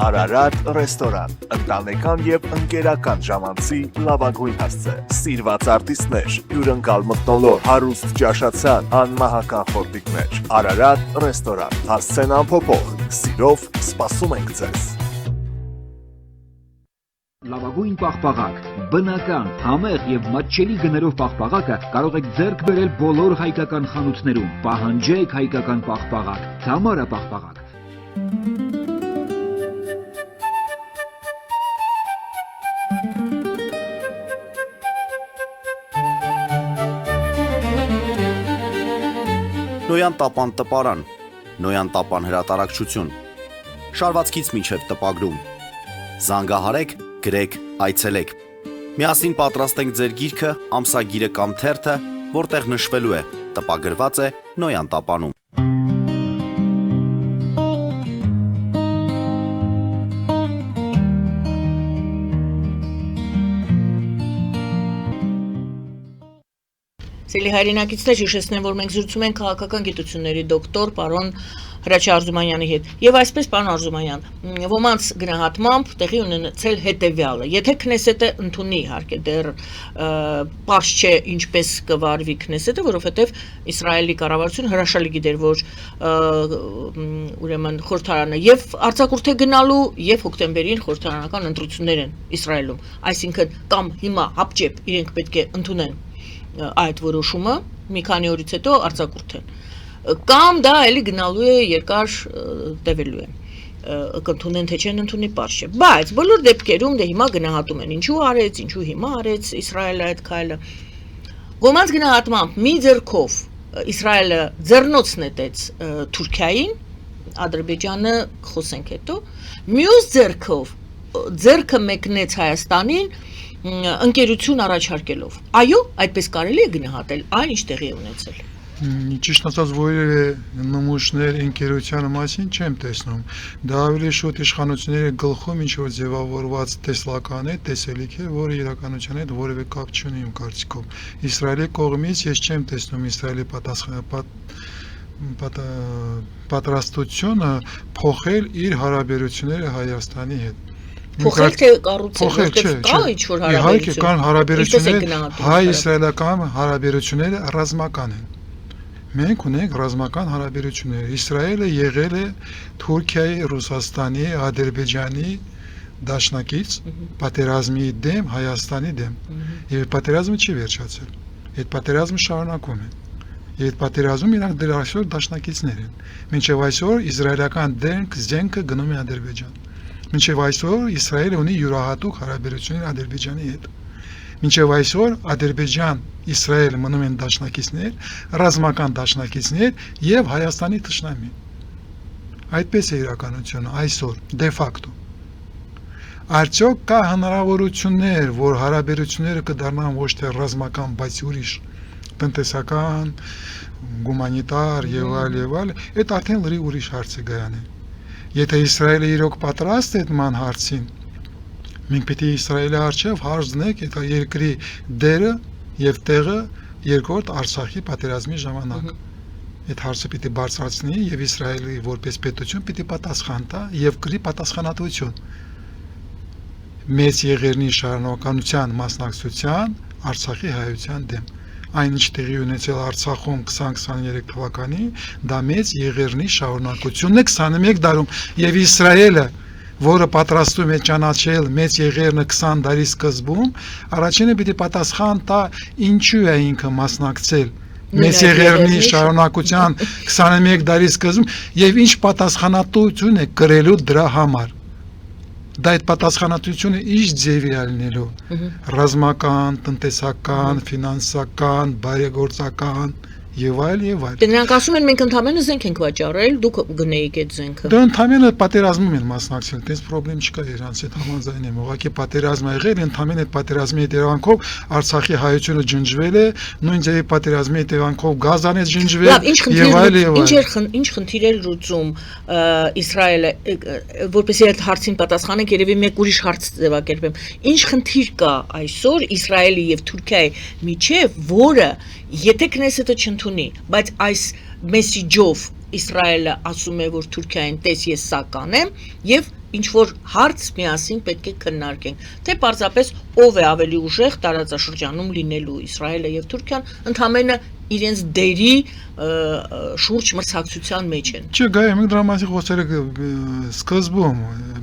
S6: Արարատ ռեստորան, ընտանեկան եւ ընկերական ժամանցի լավագույն հասցե, սիրված արտիստներ, հյուրընկալ մթնոլորտ, հարուստ ճաշացան, անմահական խորտիկներ։ Արարատ ռեստորան, հասցեն անփոփոխ, սիրով սպասում ենք ձեզ։
S7: Լավագույն պաղպաղակ, բնական, համեղ եւ մատչելի գներով պաղպաղակը կարող եք ձեռք բերել բոլոր հայկական խանութներում։ Պահանջեք հայկական պաղպաղակ, Թամարա պաղպաղակ։
S3: Նոյան տապան տպարան, Նոյան տապան հրատարակչություն, շարվածքից մինչև տպագրում, զանգահարեք, գրեք, այցելեք, միասին պատրաստենք ձեր գիրքը, ամսագիրը կամ թերթը, որտեղ նշվելու է, տպագրված է Նոյան տապանում։
S1: Սիրելի հայրենակիցներ, հիշեցնեմ, որ մենք զրուցում ենք քաղաքական գիտությունների դոկտոր պարոն Հրաչյա Արզումանյանի հետ։ Եվ այսպես, պարոն Արզումանյան, ոմանց գնահատմամբ տեղի ունեցել հետևյալը. եթե Քնեսետը ընդունի իհարկե դեռ պարզ չէ ինչպես կվարվի Քնեսետը, որովհետև Իսրայելի կառավարությունը հրաշալի գիտեր, որ ուրեմն խորհրդարանը եւ արձակուրդ է գնալու եւ հոկտեմբերին խորհրդարանական ընտրություններ են Իսրայելում, այսինքն կամ հիմա հապճեպ իրենք պետք է ընդունեն այդ որոշումը, մի քանի օրից հետո արձակուրդ են, կամ դա էլի գնալու է երկար տևելու է, կընդունեն թե չեն ընդունի պարզ չէ, բայց բոլոր դեպքերում դե հիմա գնահատում են ինչու արեց, ինչու հիմա արեց Իսրայելը այդ քայլը, ոմանց գնահատմամբ մի ձեռքով Իսրայելը ձեռնոց նետեց Թուրքիային, Ադրբեջանը խոսենք հետո, մյուս ձեռքով ձեռքը մեկնեց Հայաստանին ընկերություն առաջարկելով, այո, այդպես կարելի է գնահատել այն ինչ տեղի է ունեցել։
S2: Ճիշտ ասած որևէ նմուշներ ընկերության մասին չեմ տեսնում։ Դա ավելի շուտ իշխանությունների գլխում ինչ որ ձևավորված տեսլական է, տեսելիք է, որը իրականության հետ որևէ կապ չունի իմ կարծիքով։ Իսրայելի կողմից ես չեմ տեսնում Իսրայելի պատրաստությունը փոխել իր հարաբերությունները Հայաստանի հետ։
S1: Փոխել թե կառուցել, որտեղ կա ինչ որ հարաբերություն։
S2: Իհարկե կան հարաբերություններ, հայ-իսրայելական հարաբերությունները ռազմական են։ Մենք ունենք ռազմական հարաբերություններ։ Իսրայելը եղել է Թուրքիայի, Ռուսաստանի, Ադրբեջանի դաշնակից պատերազմի դեմ, Հայաստանի դեմ։ Եվ պատերազմը չի վերջացել։ Այդ պատերազմը շարունակվում է։ Եվ այդ պատերազմում իրանք դեռ այսօր դաշնակիցներ են։ Մինչև այսօր իսրայելական զենքը գնում է Ադրբեջան։ Մինչև այսօր Իսրայելը ունի յուրահատուկ հարաբերություններ Ադրբեջանի հետ։ Մինչև այսօր Ադրբեջան, Իսրայել մնում են դաշնակիցներ, ռազմական դաշնակիցներ եւ Հայաստանի թշնամի։ Այդպես է իրականությունը այսօր, դե ֆակտո։ Արդյոք կա հնարավորություններ, որ հարաբերությունները կդառնան ոչ թե ռազմական, բայց ուրիշ, տնտեսական, գումանիտար եւ այլ, այդ արդեն լրի ուրիշ հարց է գայանը։ Եթե Իսրայելը իրոք պատրաստ է ման հարցին, մենք պետք է Իսրայելի առջև հարց դնենք այդ երկրի դերը եւ տեղը երկրորդ Արցախի պատերազմի ժամանակ։ Այդ հարցը պետք է բարձրացնի եւ Իսրայելի որպես պետություն պետք է պատասխան տա եւ կրի պատասխանատվություն։ Մեծ եղերնի շարունակականության մասնակցության Արցախի հայության դեմ։ Այն ինչ տեղի ունեցել Արցախում 2023 թվականի, դա մեծ եղերնի շարունակությունն է 21 դարում եւ Իսրայելը, որը պատրաստում է ճանաչել մեծ եղերնը 20 դարի սկզբում, առաջինը պիտի պատասխան տա ինչու է ինքը մասնակցել մեծ եղերնի շարունակության 21 դարի սկզբում եւ ինչ պատասխանատվություն է կրելու դրա համար։ Դա այդ պատասխանատվությունը ինչ ձևի ալնելու ռազմական, տնտեսական, ֆինանսական, բարեգործական եւ այլ եւ այլ։
S1: Դե նրանք ասում են մենք ընդհանրապես զենք ենք վաճառել, դուք գնեիք այդ զենքը։
S2: Դա ընդհանրապես պատերազմում են մասնակցել, դες խնդրեմ չկա իրանց հետ համաձայն եմ, ուղղակի պատերազմ ա եղել, ընդհանրապես այդ պատերազմի հետևանքով Արցախի հայությունը ջնջվել է, նույն ձևի պատերազմի հետևանքով Գազան է ջնջվել եւ այլ եւ այլ։
S1: Ինչ խնդիր է լուծում Իսրայելը, որպեսզի այդ հարցին պատասխանենք, երևի մեկ ուրիշ հարց ձևակերպեմ։ Ինչ խնդիր կա այսօր Իսրայելի եւ Թուրքիայի միջեւ, որը եթե Քնեսետը չընդունի, բայց այս մեսիջով Իսրայելը ասում է, որ Թուրքիային տես ես սա կանեմ եւ ինչ որ հարց միասին պետք է քննարկենք, թե պարզապես ով է ավելի ուժեղ տարածաշրջանում լինելու Իսրայելը եւ Թուրքիան ընդհանրապես իրենց դերի շուրջ մրցակցության մեջ են։
S2: Չէ, գայ, մենք դրա մասին խոսել ենք սկզբում,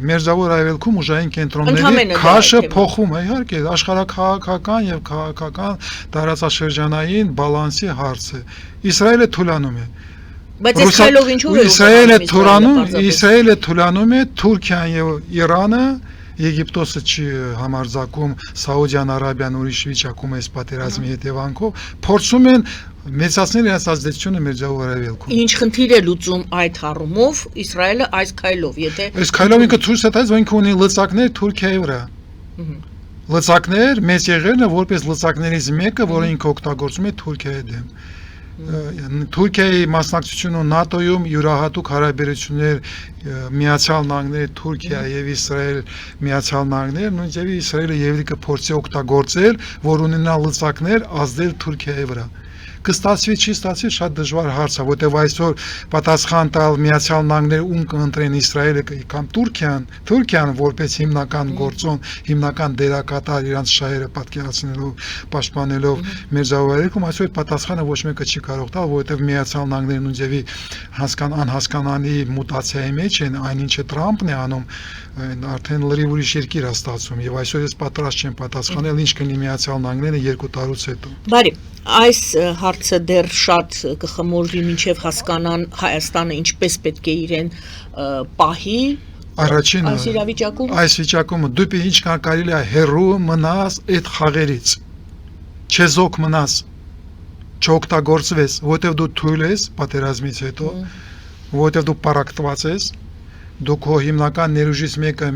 S2: մերձավոր արևելքում ուժային կենտրոնների քաշը փոխում է, իհարկե, աշխարհաքաղաքական եւ քաղաքական տարածաշրջանային բալանսի հարցը։ Իսրայելը թուլանում է։
S1: Բայց այս քայլով ինչու է
S2: Իսրայելը թուլանում է, Թուրքիան եւ Իրանը, Եգիպտոսը չի համարձակում, Սաուդյան Արաբիան ուրիշ վիճակում է պատերազմի հետևանքով, փորձում են մեծացնել իրենց ազդեցությունը մերձավոր արևելքում։
S1: Ինչ խնդիր է լուծում այդ առումով Իսրայելը այս քայլով, եթե
S2: այս քայլով ինքը ցույց է տալիս, որ ինքը ունի լծակներ Թուրքիայի վրա։ Լծակներ, մեծ եղերնը որպես լծակներից մեկը, որը ինքը օգտագործում է Թուրքիայի դեմ։ Թուրքիայի մասնակցությունը ՆԱՏՕ-ում յուրահատուկ հարաբերություններ Միացյալ Նահանգների, Թուրքիա եւ Իսրայել Միացյալ Նահանգներ, նույն ձևի Իսրայելը եւրիկը փորձի օգտագործել, որ ունենա լծակներ ազդել Թուրքիայի վրա։ Կստացվի, չի ստացվի շատ դժվար հարց է, որտեղ այսօր պատասխան տալ Միացյալ Նահանգները ում կընտրեն Իսրայելը կամ Թուրքիան որպես հիմնական գործոն, հիմնական դերակատար իրանց շահերը պատկերացնելով, պաշտպանելով մեր ժողովրդում, այսօր պատասխանը ոչ մեկը չի կարող տալ, որովհետև Միացյալ Նահանգները նույն ձևի անհասկանալի մուտացիայի մեջ են, այնինչը Թրամփն է անում, արդեն լրիվ ուրիշ երկիր է ստացվում եւ այսօր ես պատրաստ չեմ պատասխանել ինչ կլինի Միացյալ Նահանգները 2 տարուց հետո։
S1: Բարի, այս հարցը դեռ շատ կխմորվի մինչև հասկանան Հայաստանը ինչպես պետք է իրեն պահի
S2: Առաջինը
S1: այս իրավիճակում
S2: այս վիճակում դու ինչ կարելի է հերու մնաս այդ խաղերից չեզոք մնաս չօգտագործվես որովհետև դու թույլ ես պատերազմից հետո որովհետև դու պարակտված ես դու քո հիմնական ներուժից մեկը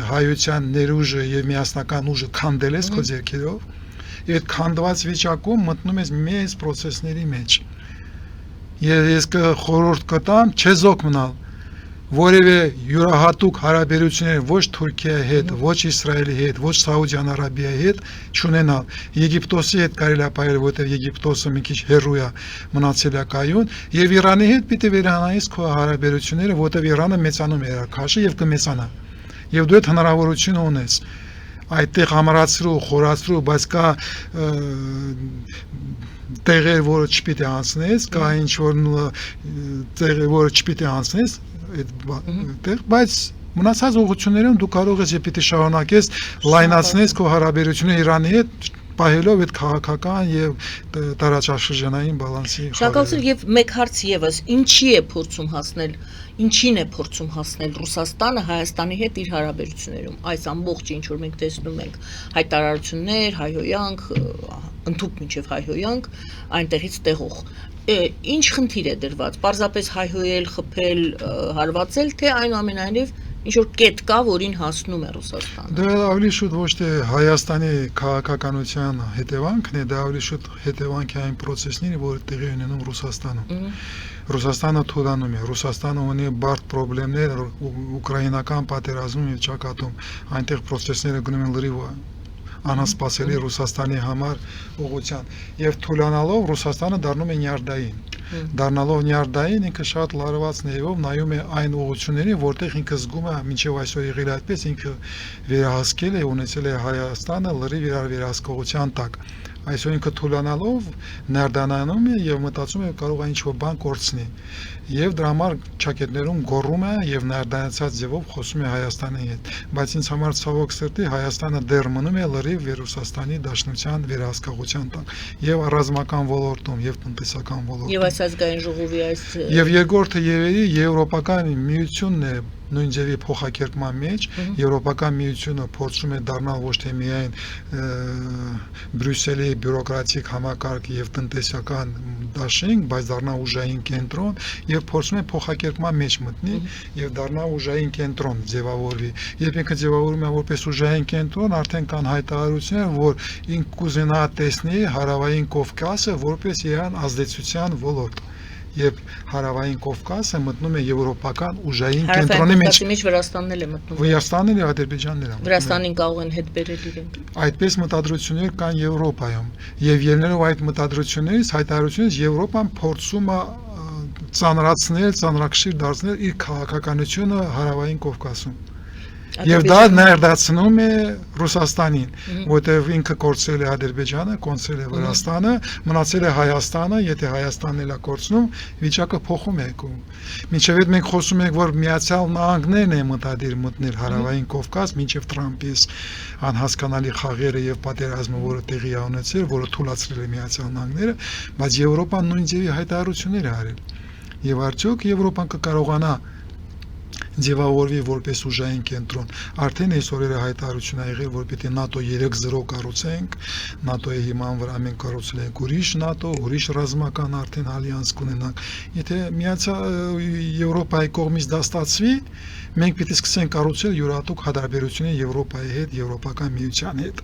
S2: հայության ներուժը եւ միասնական ուժը քանդել ես քո ձեռքերով այդ քանդված վիճակում մտնում ես մեծ process-ների մեջ ես խորհուրդ կտամ չեզոք մնալ որևէ յուրահատուկ հարաբերություններ ոչ Թուրքիայի հետ, ոչ Իսրայելի հետ, ոչ Սաուդյան Արաբիայի հետ չունենալ։ Եգիպտոսի հետ կարելի է ապրել, որտեղ Եգիպտոսը մի քիչ հեռու է մնացել է կայուն, եւ Իրանի հետ պիտի վերանայես քո հարաբերությունները, որտեղ Իրանը մեծանում է իր քաշը եւ կմեծանա։ Եվ դու այդ հնարավորությունը ունես։ Այդտեղ համարացրու, խորացրու, բայց կա տեղեր, որը չպիտի անցնես, կա ինչ որ տեղեր, որը չպիտի անցնես, բայց մնացած ուղղություններում դու կարող ես եւ պիտի շարունակես լայնացնես քո հարաբերությունները Իրանի հետ պահելով այդ քաղաքական եւ տարածաշրջանային բալանսի
S1: Շնորհակալություն եւ մեկ հարց եւս ինչին է փորձում հասնել Ռուսաստանը Հայաստանի հետ իր հարաբերություններում այս ամբողջ ինչ որ մենք տեսնում ենք հայտարարություններ հայհոյանք ընդհանուր մինչև հայհոյանք այնտեղից տեղող ինչ խնդիր է դրված պարզապես հայհոյել խփել հարվածել թե այնուամենայնիվ ինչ որ կետ կա որին հասնում է Ռուսաստանը
S2: Դա ավելի շուտ ոչ թե Հայաստանի քաղաքականության հետևանքն է դա ավելի շուտ հետևանք է այն process-ների որը տեղի ունենում Ռուսաստանում Ռուսաստանը թուլանում է Ռուսաստանը ունի բարդ խնդիրներ ուկրաինական պատերազմում եւ ճակատում այնտեղ process-ները գնում են լրիվ անհասպասելի Ռուսաստանի համար ուղղության եւ թուլանալով Ռուսաստանը դառնում է նյարդային դառնալով նյարդային ինքը շատ լարված ներով նայում է այն ուղղություններին որտեղ ինքը զգում է մինչեւ այսօր եղել այդպես ինքը վերահսկել է ունեցել է Հայաստանը լրիվ իրար վերահսկողության տակ այսօր ինքը թուլանալով նարդանանում է եւ մտածում է կարող է ինչ-որ բան կորցնի եւ դրա համար ճակետներում գոռում է եւ նարդանացած ձևով խոսում է Հայաստանի հետ բայց ինձ համար ցավոք սրտի Հայաստանը դեռ մնում է լրիվ Ռուսաստանի Դաշնության վերահսկողության տակ եւ ռազմական ոլորտում եւ տնտեսական ոլորտում
S1: եւ այս ազգային ժողովի այս
S2: եւ երկրորդը եւերի եվրոպական միությունն է նույն ձևի փոխակերպման մեջ Եվրոպական միությունը փորձում է դառնալ ոչ թե միայն Բրյուսելի բյուրոկրատիկ համակարգ եւ տնտեսական դաշինք, բայց դառնալ ուժային կենտրոն եւ փորձում է փոխակերպման մեջ մտնի եւ դառնալ ուժային կենտրոն ձևավորվի։ Երբ ինքը ձևավորվում է որպես ուժային կենտրոն, արդեն կան հայտարարություններ, որ ինք կուզենա տեսնի հարավային Կովկասը որպես իրան ազդեցության ոլորտ։ Երբ հարավային Կովկասը մտնում է եվրոպական ուժային կենտրոնի մեջ,
S1: Վրաստանն էլ է մտնում։
S2: Վրաստանն եւ Ադրբեջանն էլ։
S1: Վրաստանին կարող են հետ բերել իրեն։
S2: Այդպես մտադրություններ կան Եվրոպայում եւ ելնելով այդ մտադրություններից հայտարարությունից Եվրոպան փորձում է ծանրացնել, ծանրակշիռ դարձնել իր քաղաքականությունը հարավային Կովկասում։ Եվ դա ներդացնում է Ռուսաստանին, որտեղ ինքը կորցրել է Ադրբեջանը, կորցրել է Վրաստանը, մնացել է Հայաստանը, եթե Հայաստանն էլ է կորցնում, վիճակը փոխում է։ Մինչև այդ մենք խոսում ենք, որ Միացյալ Նահանգներն է մտադիր մտնել հարավային Կովկաս, մինչև Թրամփի անհասկանալի խաղերը եւ պատերազմը, որը տեղի է ունեցել, որը թույլատրել է Միացյալ Նահանգները, բայց Եվրոպան նույն ձևի հայտարարություններ է արել։ Եվ արդյոք Եվրոպան կկարողանա ձևավորվի որպես ուժային կենտրոն։ Արդեն այս օրերը հայտարարություն ա եղել, որ պիտի ՆԱՏՕ 3.0 կառուցենք, ՆԱՏՕ-ի հիման վրա մենք կառուցել ենք ուրիշ ՆԱՏՕ, ուրիշ ռազմական արդեն ալյանս կունենանք։ Եթե Եվրոպայի կողմից դա ստացվի, մենք պիտի սկսենք կառուցել յուրահատուկ հարաբերություններ Եվրոպայի հետ, Եվրոպական միության հետ։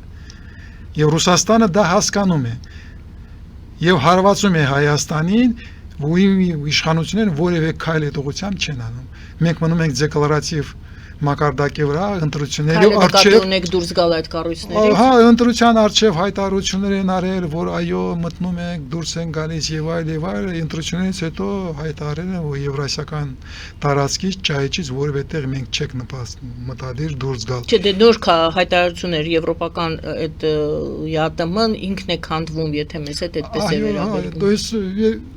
S2: Եվ Ռուսաստանը դա հասկանում է եւ հարվածում է Հայաստանին, ու իշխանությունները որևէ քայլ այդ ուղղությամբ չեն անում։ Մենք մնում ենք դեկլարատիվ մակարդակի վրա ընտրությունների
S1: Քայլը նկատի
S2: արժեվ
S1: ունեք դուրս գալ այդ կառույցներից։
S2: Հա, ընտրության արժև հայտարարություններ են արել, որ այո, մտնում ենք, դուրս են գալիս եւ այլ, ընտրությունից հետո հայտարարել են, որ եվրասիական տարածքից ճայիճից որևէ տեղ մենք չենք մտադիր դուրս գալ։
S1: Չէ, դե նոր հայտարարություններ եվրոպական այդ ԵԱՏՄ-ն ինքն է քանդվում, եթե մեզ հետ այդպես է վերաբերվում։
S2: То есть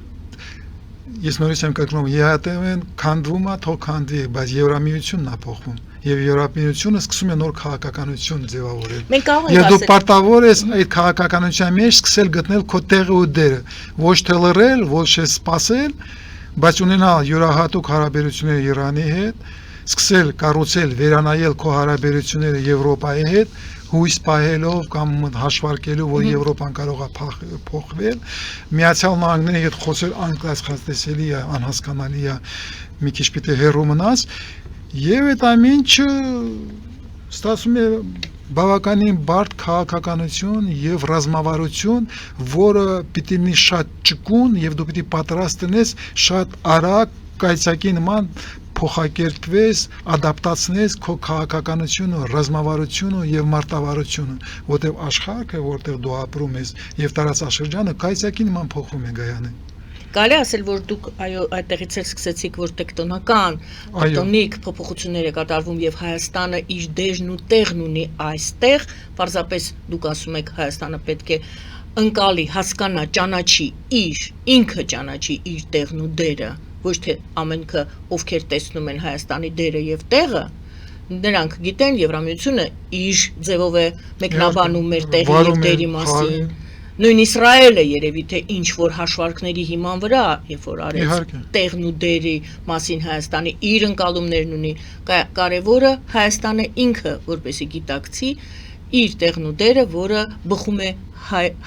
S2: ես նորից եմ կրկնում, ԵԱՏՄ-ն քանդվում է, թող քանդվի, բայց Եվրամիությունն է փոխվում։ Եվ Եվրամիությունը սկսում է նոր քաղաքականություն ձևավորել։
S1: Մենք կարող
S2: Եվ
S1: ենք
S2: դու
S1: ասել,
S2: պարտավոր ես այդ քաղաքականության մեջ սկսել գտնել քո տեղը ու դերը, ոչ թե լռել, ոչ թե սпасել, բայց ունենալ յուրահատուկ հարաբերություններ Իրանի հետ, սկսել կառուցել, վերանայել քո հարաբերությունները Եվրոպայի հետ, հույս պահելով կամ հաշվարկելով, որ Եվրոպան կարող է փոխվել, Միացյալ Նահանգների հետ խոսել անկասկածելի է, անհասկանալի է, մի քիչ պիտի հեռու մնաս, եւ այդ ամենը ստացվում է բավականին բարդ քաղաքականություն եւ ռազմավարություն, որը պիտի լինի շատ ճկուն եւ դու պիտի պատրաստ լինես շատ արագ կայծակի նման փոխակերպվես, ադապտացնես քո քաղաքականությունը, ռազմավարությունը եւ մարտավարությունը, որտեղ աշխարհը, որտեղ դու ապրում ես եւ տարածաշրջանը կայծակի նման փոխվում է գայանը։
S1: կարելի ասել, որ դուք այո այդտեղից էլ սկսեցիք, որ տեկտոնիկ փոփոխություններ է կատարվում եւ Հայաստանը իր դերն ու տեղն ունի այստեղ, պարզապես դուք ասում եք Հայաստանը պետք է ընկալի, հասկանա, ճանաչի ինքը ճանաչի իր տեղն ու դերը, ոչ թե ամենքը ովքեր տեսնում են Հայաստանի դերը եւ տեղը, նրանք գիտեն Եվրամիությունը իր ձևով է մեկնաբանում մեր տեղի եւ դերի մասին։ Նույն Իսրայելը երևի թե ինչ որ հաշվարկների հիման վրա, երբ որ արեց տեղն ու դերի մասին Հայաստանի իր ընկալումներն ունի, կարևորը Հայաստանը ինքը որպեսի գիտակցի իր տեղն ու դերը, որը բխում է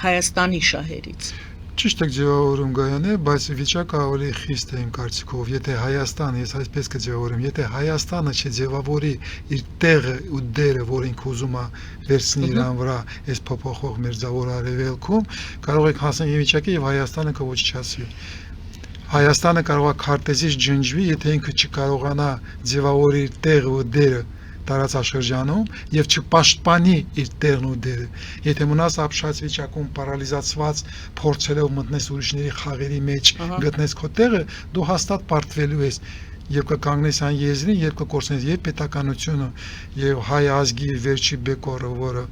S1: Հայաստանի շահերից։
S2: Ճիշտ եք ձևավորում Գայանը, բայց վիճակը ավելի խիստ է իմ կարծիքով, եթե Հայաստանը, ես այսպես կձևավորեմ, եթե Հայաստանը չձևավորի իր տեղը ու դերը, որ ինքը ուզում է վերցնի իրան վրա, այս փոփոխող մերձավոր արևելքում, կարող եք հասնել մի վիճակի եւ Հայաստանը կոչչացվի։ Հայաստանը կարող է քարտեզից ջնջվի, եթե ինքը չկարողանա ձևավորի իր տեղը ու դերը տարածաշրջանում եւ չպաշտպանի իր տեղն ու դերը։ Եթե մնաս ապշած վիճակում, պարալիզացված, փորձելով մտնես ուրիշների խաղերի մեջ, գտնես քո տեղը, դու հաստատ պարտվելու ես եւ կկանգնես այն եզրին, երբ կկորցնես եւ պետականությունը եւ հայ ազգի վերջի բեկորը, որը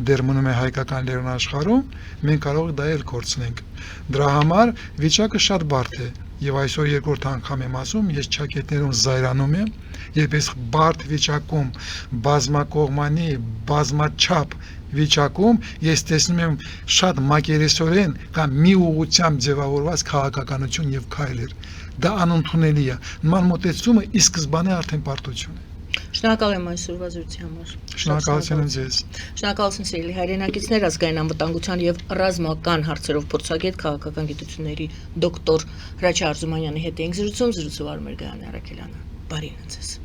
S2: դեռ մնում է հայկական լեռնաշխարհում, մենք կարող դա էլ կորցնենք։ Դրա համար վիճակը շատ բարդ է եւ այսօր երկրորդ անգամ եմ ասում, ես ճակետներում զայրանում եմ, երբ ես բարդ վիճակում, բազմակողմանի, բազմաչափ վիճակում ես տեսնում եմ շատ մակերեսորեն կամ մի ուղղությամբ ձևավորված քաղաքականություն եւ քայլեր։ Դա անընդունելի է։ Նման մոտեցումը ի սկզբանե արդեն պարտություն է։
S1: Շնորհակալ եմ այսօրվա զրույցի համար։
S2: Շնորհակալություն ձեզ։
S1: Շնորհակալություն սիրելի հայրենակիցներ, ազգային անվտանգության եւ ռազմական հարցերով փորձագետ քաղաքական գիտությունների դոկտոր Հրաչյա Արզումանյանի հետ էինք զրուցում, զրուցում Արմեր Գայանի Արաքելյանը։ Բարին ձեզ։